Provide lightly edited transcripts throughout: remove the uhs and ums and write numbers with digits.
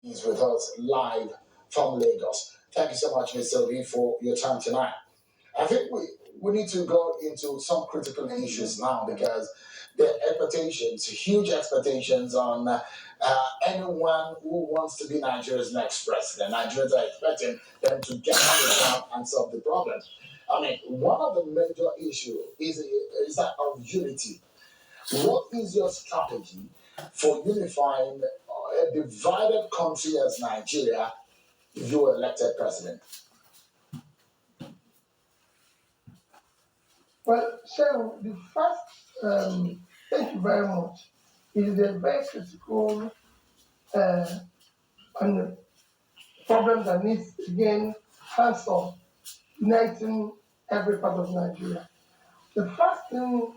He's with us live from Lagos. Thank you so much, Mr. Obi, for your time tonight. I think we need to go into some critical issues now because the expectations, huge expectations on anyone who wants to be Nigeria's next president. Nigerians are expecting them to get on the ground and solve the problem. I mean, one of the major issues is that of unity. What is your strategy for unifying a divided country as Nigeria if you were elected president? Well, so the first, thank you very much. It is a very critical uh, and problem that needs again hands on, uniting every part of Nigeria. The first thing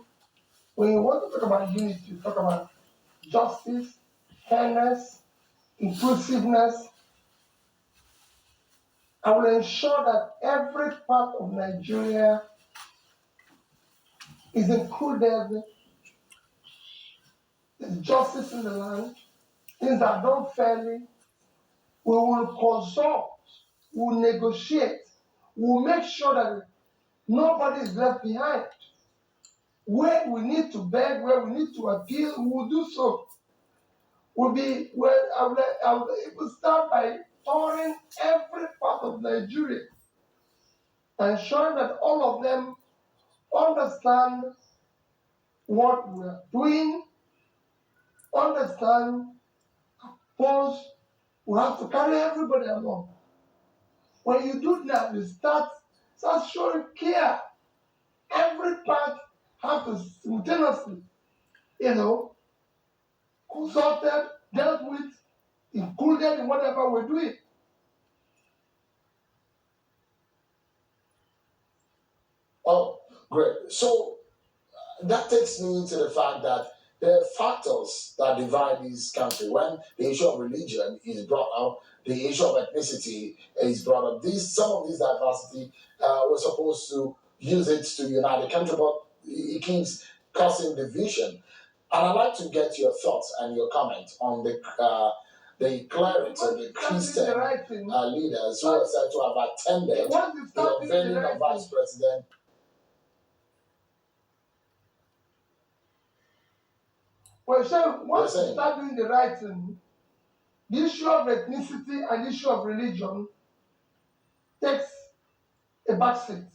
when you want to talk about unity, you talk about justice, fairness, inclusiveness. I will ensure that every part of Nigeria is included. There's justice in the land, things are done fairly. We will consult, we will negotiate, we will make sure that nobody is left behind. Where we need to beg, where we need to appeal, we will do so. I will start by touring every part of Nigeria, ensuring that all of them understand what we are doing, understand, pose. We have to carry everybody along. When you do that, you start showing care. Every part have to simultaneously, consulted, dealt with, included in whatever we're doing. Oh, great. So that takes me to the fact that there are factors that divide this country. When the issue of religion is brought up, the issue of ethnicity is brought up. Some of this diversity, we're supposed to use it to unite the country, but it keeps causing division. And I'd like to get your thoughts and your comments on the clerics and the Christian leaders who are said to have attended the unveiling of Vice President. Well, so once you start doing the right thing, the issue of ethnicity and the issue of religion takes a backseat.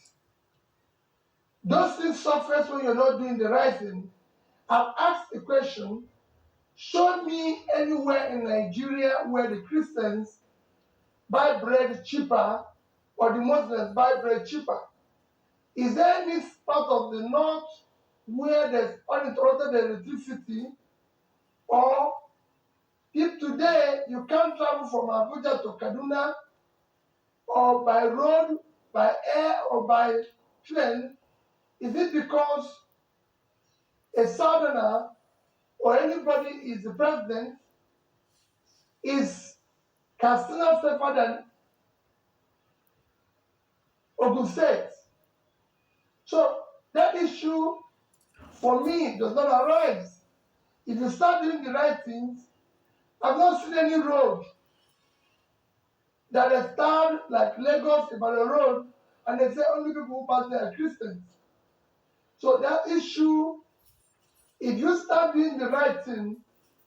Those things surface when you're not doing the right thing. I've asked a question, show me anywhere in Nigeria where the Christians buy bread cheaper or the Muslims buy bread cheaper. Is there any part of the north where there's uninterrupted electricity, or if today you can't travel from Abuja to Kaduna or by road, by air, or by train? Is it because a southerner or anybody is the president? Is Katsina safer than Ogun State? So that issue for me does not arise. If you start doing the right things, I've not seen any road that is starred like Lagos Ibadan Road and they say only people who pass there are Christians. So that issue, if you start doing the right thing,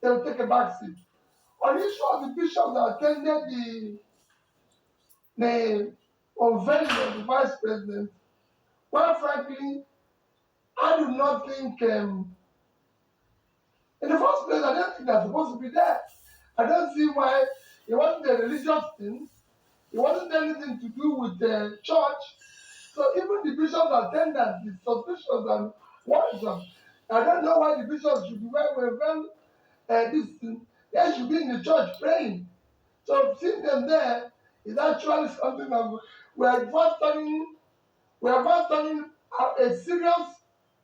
they'll take a back seat. On the issue of the bishops that attended the unveiling of the vice president, well, frankly, I do not think, in the first place, I don't think they're supposed to be there. I don't see why it wasn't a religious thing. It wasn't anything to do with the church. So even the bishop's attendance is suspicious and worrisome. I don't know why the bishops should be wearing this thing. They should be in the church praying. So seeing them there is actually something that we are first turning a serious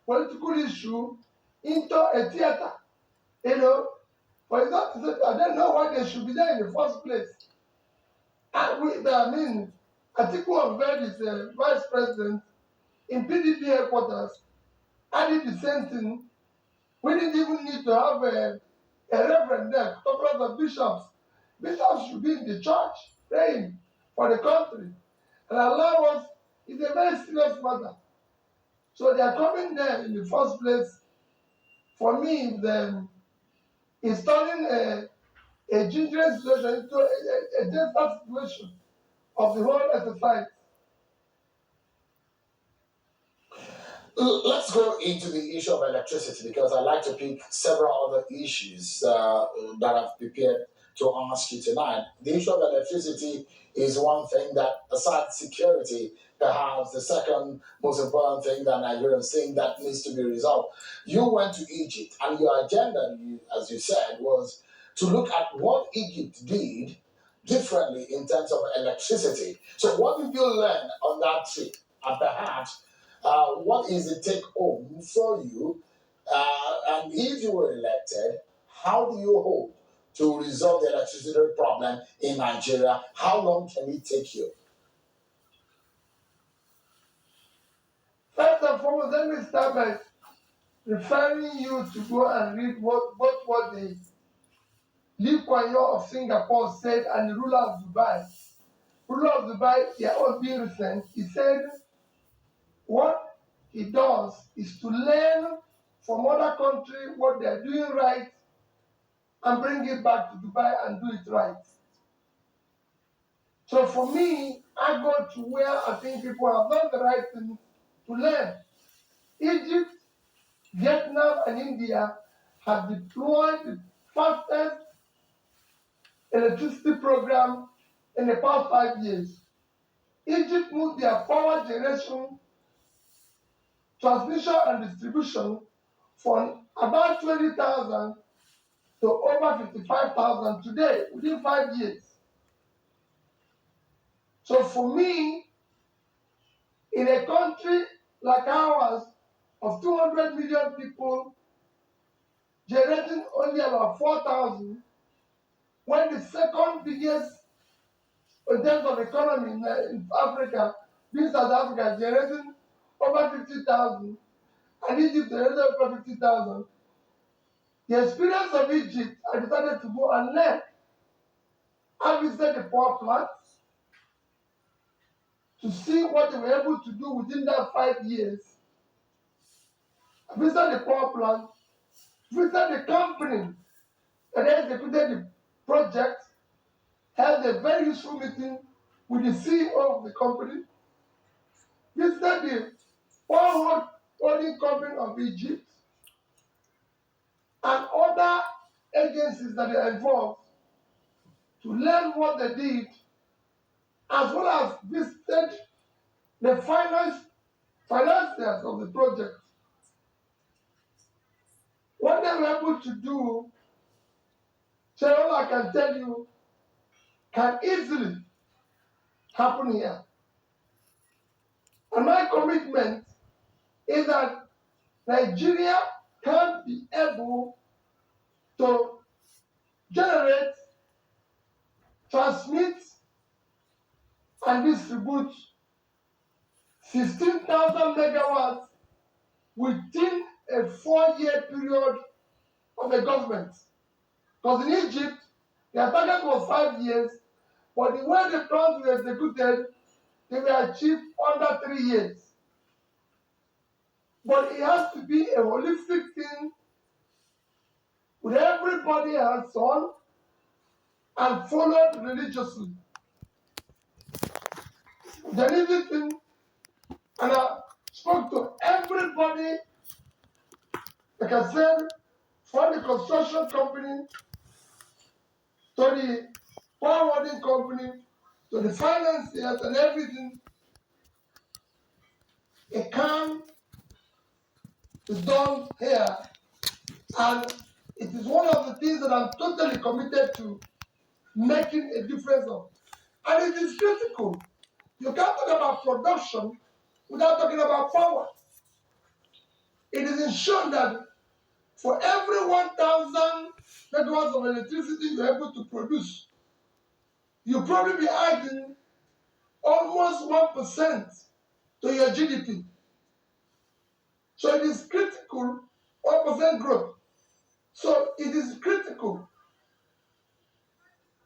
political issue into a theater. For example, I don't know why they should be there in the first place. Atiku unveiled his vice president in PDP headquarters. I did the same thing. We didn't even need to have a reverend there, couple of bishops. Bishops should be in the church praying for the country and allow us. It's a very serious matter. So they are coming there in the first place. For me, it's turning a dangerous situation into a desperate situation of the whole exercise. Let's go into the issue of electricity because I'd like to pick several other issues that I've prepared to ask you tonight. The issue of electricity is one thing that, aside security, perhaps the second most important thing that Nigerians think that needs to be resolved. You went to Egypt, and your agenda, as you said, was to look at what Egypt did differently in terms of electricity. So, what did you learn on that trip? And perhaps what is the take home for you? And if you were elected, how do you hope to resolve the electricity problem in Nigeria? How long can it take you? First and foremost, let me start by referring you to go and read what the Lee Kuan Yew of Singapore said and the ruler of Dubai. Ruler of Dubai, their own being recent, he said what he does is to learn from other countries what they're doing right and bring it back to Dubai and do it right. So for me, I go to where I think people have done the right thing to learn. Egypt, Vietnam, and India have deployed the fastest electricity program in the past 5 years. Egypt moved their power generation, transmission, and distribution from about 20,000 to over 55,000 today within 5 years. So for me, in a country like ours of 200 million people generating only about 4,000, when the second biggest in terms of economy in Africa, being South Africa, generating over 50,000, and Egypt generating over 50,000, the experience of Egypt, I decided to go and learn. I visited the power plants to see what they were able to do within that 5 years. I visited the power plant, visited the company that executed the project, held a very useful meeting with the CEO of the company, visited the power holding company of Egypt, and other agencies that are involved to learn what they did, as well as visited the financiers of the project. What they were able to do, so all I can tell you, can easily happen here. And my commitment is that Nigeria can be able to generate, transmit, and distribute 16,000 megawatts within a 4-year period of the government. Because in Egypt, their target was 5 years, but the way the plans were executed, they were achieved under 3 years. But it has to be a holistic thing with everybody hands on and followed religiously. The easy thing, and I spoke to everybody, like I said, from the construction company to the forwarding company to the financiers and everything. A can is done here, and it is one of the things that I'm totally committed to making a difference of. And it is critical. You can't talk about production without talking about power. It is ensured that for every 1,000 megawatts of electricity you're able to produce, you'll probably be adding almost 1% to your GDP. So it is critical, 1% growth. So it is critical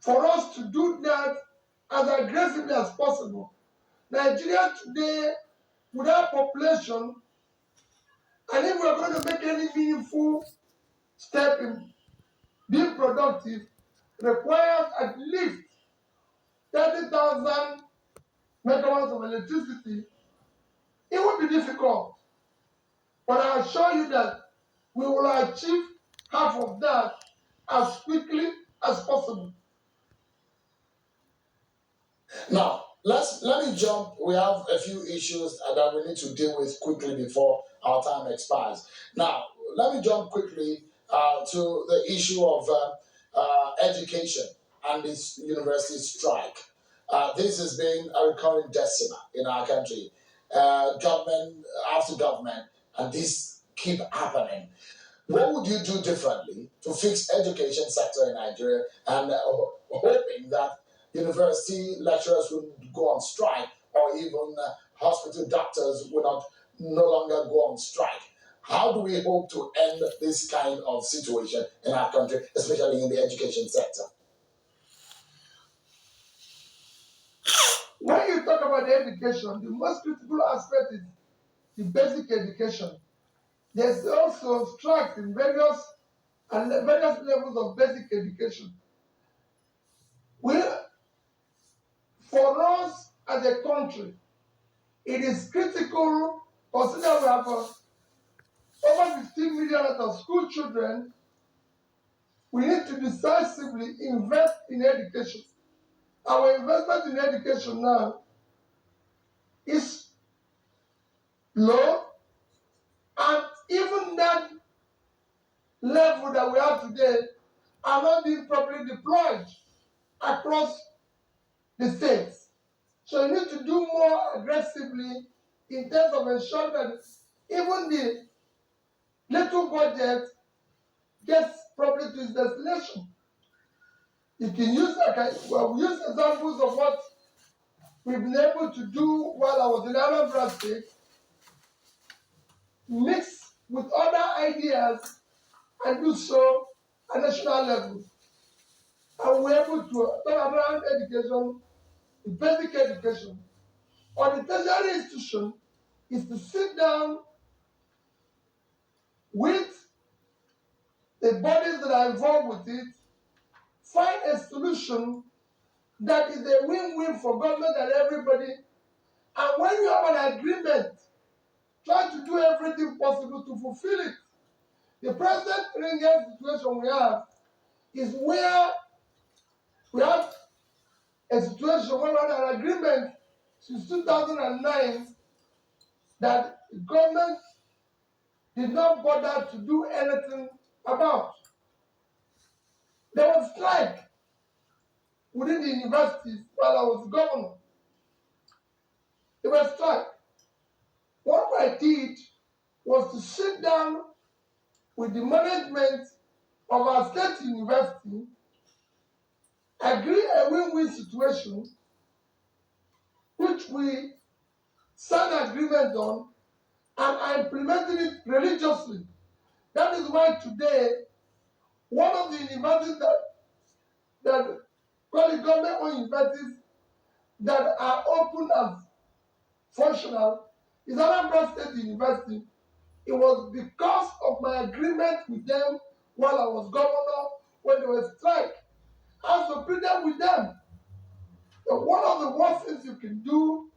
for us to do that as aggressively as possible. Nigeria today, with our population, and if we're going to make any meaningful step in being productive, requires at least 30,000 megawatts of electricity. It will be difficult, but I assure you that we will achieve half of that as quickly as possible. Now, let me jump. We have a few issues that we need to deal with quickly before our time expires. Now, let me jump quickly to the issue of education and this university strike. This has been a recurring decimal in our country. Government after government, and this keep happening. What would you do differently to fix education sector in Nigeria and hoping that university lecturers would go on strike or even hospital doctors would not no longer go on strike? How do we hope to end this kind of situation in our country, especially in the education sector? When you talk about the education, the most critical aspect is the basic education. There's also strikes in various levels of basic education. We, for us as a country, it is critical, consider we have over 15 million out of school children. We need to decisively invest in education. Our investment in education now is low, and even that level that we have today are not being properly deployed across the states. So you need to do more aggressively in terms of ensuring that even the little budget gets properly to its destination. You can use we use examples of what we've been able to do while I was in Anambra State, mix with other ideas and do so at national level. And we're able to turn around education, the basic education. Or the tertiary institution is to sit down with the bodies that are involved with it, find a solution that is a win-win for government and everybody. And when you have an agreement, try to do everything possible to fulfill it. The present ringing situation we have is where we have a situation where we had an agreement since 2009 that the government did not bother to do anything about. There was strike within the universities while I was governor. There was strike. What I did was to sit down with the management of our state university, agree a win-win situation, which we signed agreement on, and are implementing it religiously. That is why today, one of the universities that call it government-owned universities that are open and functional is Anambra State University. It was because of my agreement with them while I was governor when they were strike. I was pleaded with them. And one of the worst things you can do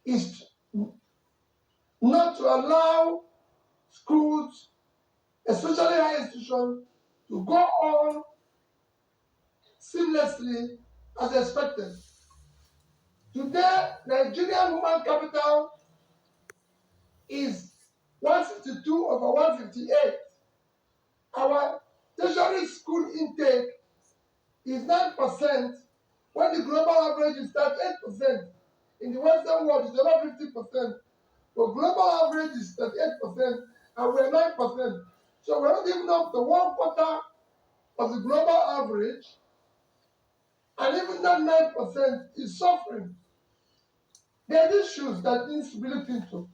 is not to allow schools, especially higher institutions, to go on seamlessly as expected. Today, Nigerian human capital is 152 over 158. Our tertiary school intake is 9%, when the global average is 38%. In the Western world, it's about 50%. But global average is 38%, and we're 9%. So we're not even up to 1/4 of the global average, and even that 9% is suffering. There are issues that needs to be looked into.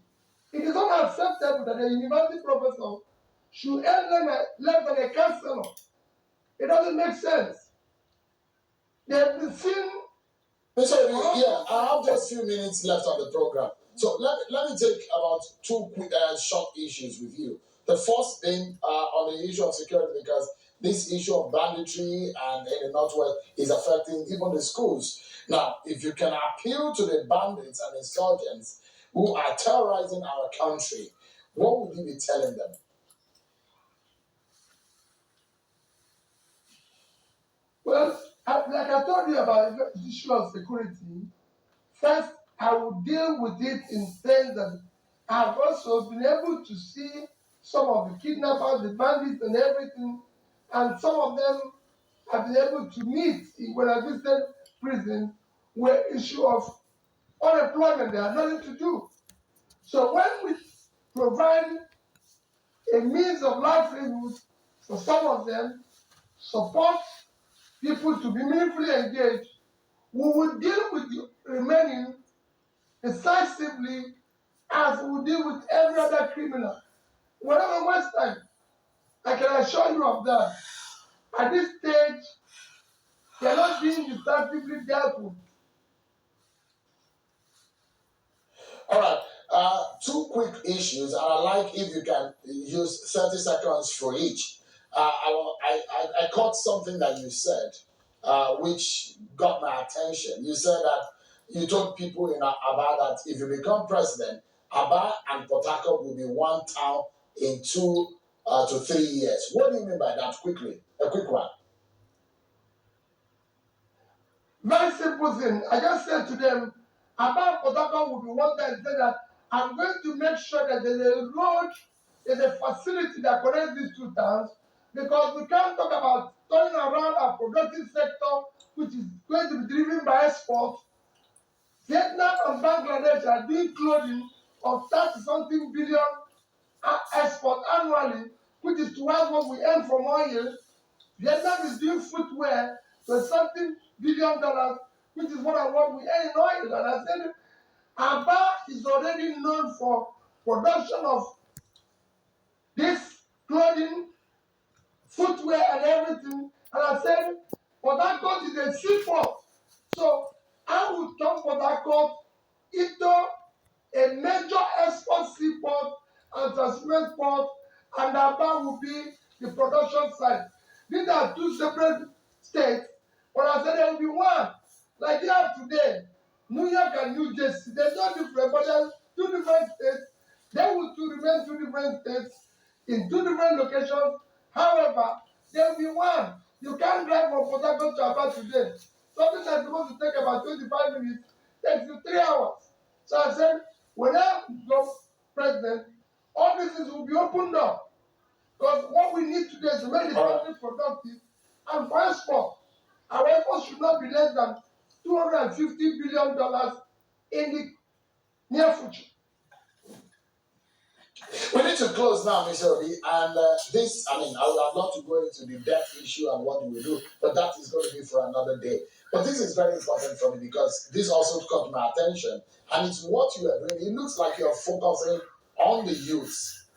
It is unacceptable that a university professor should earn less than a counselor. It doesn't make sense. They've been seen. So, yeah, I have just a few minutes left on the program. So let me take about two quick, short issues with you. The first being on the issue of security, because this issue of banditry and in the Northwest is affecting even the schools. Now, if you can appeal to the bandits and insurgents who are terrorizing our country, what would you be telling them? Well, like I told you about the issue of security, first I will deal with it in sense that I've also been able to see some of the kidnappers, the bandits, and everything, and some of them I've been able to meet when I visited prison were issue of unemployment. They had nothing to do. So when we provide a means of livelihood for some of them, support people to be meaningfully engaged, we will deal with the remaining decisively as we deal with every other criminal. Whatever waste time, I can assure you of that. At this stage, they are not being decisively dealt with. All right. Two quick issues, and I like if you can use 30 seconds for each. I caught something that you said, which got my attention. You said that you told people in Aba that if you become president, Aba and Port Harcourt will be one town in 2 to 3 years. What do you mean by that? Quickly, a quick one. Very simple thing. I just said to them, about Port Harcourt will be one time and said that I'm going to make sure that there's a road, there's a facility that connects these two towns, because we can't talk about turning around our productive sector, which is going to be driven by export. Vietnam and Bangladesh are doing clothing of 30 something billion export annually, which is twice what we earn from oil. Vietnam is doing footwear for something $1 billion, which is what we earn in oil. And I said, Aba is already known for production of this clothing, footwear, and everything. And I said, Port Harcourt is a seaport. So I would turn Port Harcourt into a major export seaport and transshipment port, and Aba will be the production site. These are two separate states, but I said there will be one. Like you have today, New York and New Jersey, they're not different, but they're two different states. They will two remain two different states in two different locations. However, there will be one. You can't drive from Port Harcourt to Aba today. Something that's supposed to take about 25 minutes takes you 3 hours. So I said, when I become president, all these things will be opened up. Because what we need today is to make the country productive and for export. Our export should not be less than $250 billion in the near future. We need to close now, Mr. Obi. And this, I mean, I would have loved to go into the depth issue and what we will do, but that is going to be for another day. But this is very important for me because this also caught my attention. And it's what you are doing. It looks like you're focusing on the youth.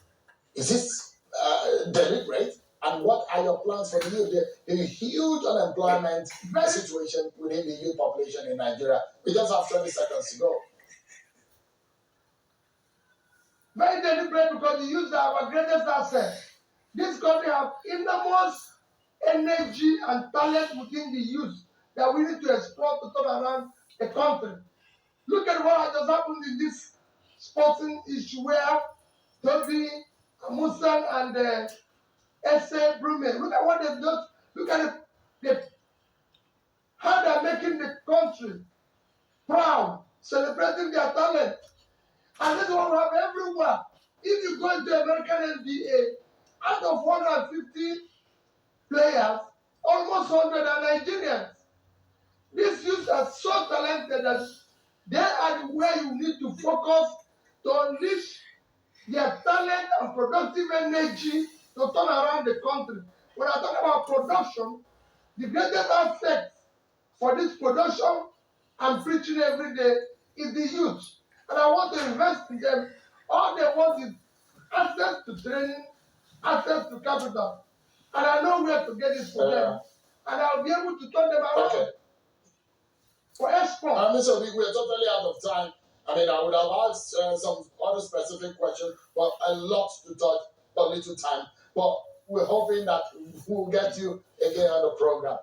Is this deliberate? And what are your plans for the youth? The huge unemployment situation within the youth population in Nigeria. We just have 20 seconds to go. Very deliberate because the youth are our greatest asset. This country has enormous energy and talent within the youth that we need to exploit to turn around the country. Look at what has just happened in this sporting issue where Toby, Musan, and S.A. Brume. Look at what they've done. Look at how they're making the country proud, celebrating their talent. And this is what we have everywhere. If you go into American NBA, out of 150 players, almost 100 are Nigerians. These youths are so talented that they are where you need to focus to unleash their talent and productive energy to turn around the country. When I talk about production, the greatest aspect for this production I'm preaching every day is the youth. And I want to invest in them. All they want is access to training, access to capital. And I know where to get it for them. And I'll be able to turn them around. Okay. platform. So we're totally out of time. I mean, I would have asked some other specific questions, but a lot to touch, but little time. But we're hoping that we'll get you again on the program.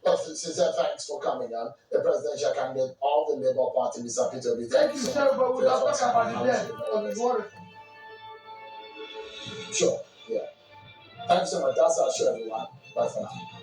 But sincere thanks for coming on. The presidential candidate of the Labour Party, Mr. Peter Obi. Thank you, sir, but we'll talk about it then. Because it's wonderful. Sure, yeah. Thanks so much. That's our show, everyone. Bye for now.